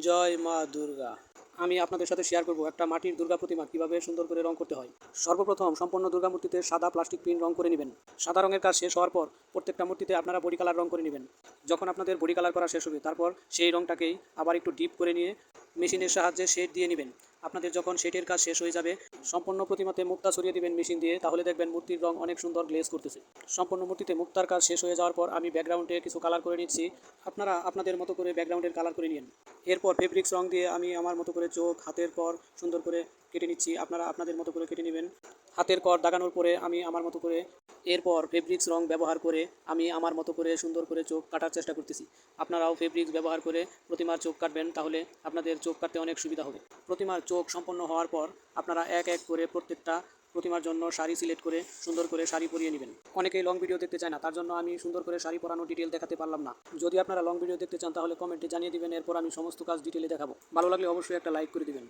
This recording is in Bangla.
জয় মা দুর্গা। আমি আপনাদের সাথে শেয়ার করব একটা মাটির দুর্গা প্রতিমা কীভাবে সুন্দর করে রং করতে হয়। সর্বপ্রথম সম্পূর্ণ দুর্গা মূর্তিতে সাদা প্লাস্টিক প্রিন্ট রং করে নেবেন। সাদা রঙের কাজ শেষ হওয়ার পর প্রত্যেকটা মূর্তিতে আপনারা বডি কালার রং করে নেবেন। যখন আপনাদের বডি কালার করা শেষ হবে তারপর সেই রংটাকেই আবার একটু ডিপ করে নিয়ে মেশিনের সাহায্যে শেড দিয়ে নেবেন। আপনাদের যখন শেডের কাজ শেষ হয়ে যাবে সম্পূর্ণ প্রতিমাতে মুক্তা ছড়িয়ে দিবেন মেশিন দিয়ে, তাহলে দেখবেন মূর্তির রং অনেক সুন্দর গ্লেজ করতেছে। সম্পূর্ণ মূর্তিতে মুক্তার কাজ শেষ হয়ে যাওয়ার পর আমি ব্যাকগ্রাউন্ডে কিছু কালার করে নিচ্ছি। আপনারা আপনাদের মতো করে ব্যাকগ্রাউন্ডের কালার করে নিন। এরপর ফেব্রিক্স রং দিয়ে আমি আমার মতো করে চোখ হাতের কর সুন্দর করে কেটে নিচ্ছি। আপনারা আপনাদের মতো করে কেটে নেবেন। হাতের কর দাগানোর পরে আমি আমার মতো করে এরপর ফেব্রিক্স রং ব্যবহার করে আমি আমার মতো করে সুন্দর করে চোখ কাটার চেষ্টা করতেছি। আপনারাও ফেব্রিক্স ব্যবহার করে প্রতিমার চোখ কাটবেন, তাহলে আপনাদের চোখ কাটতে অনেক সুবিধা হবে। প্রতিমার চোখ সম্পন্ন হওয়ার পর আপনারা এক এক করে প্রত্যেকটা প্রতিমার জন্য শাড়ি সিলেক্ট করে সুন্দর করে শাড়ি পরিয়ে নেবেন। অনেকেই লং ভিডিও দেখতে চায় না, তার জন্য আমি সুন্দর করে শাড়ি পরানো ডিটেল দেখাতে পারলাম না। যদি আপনারা লং ভিডিও দেখতে চান তাহলে কমেন্টে জানিয়ে দিবেন, এরপর আমি সমস্ত কাজ ডিটেলে দেখাবো। ভালো লাগলে অবশ্যই একটা লাইক করে দিবেন।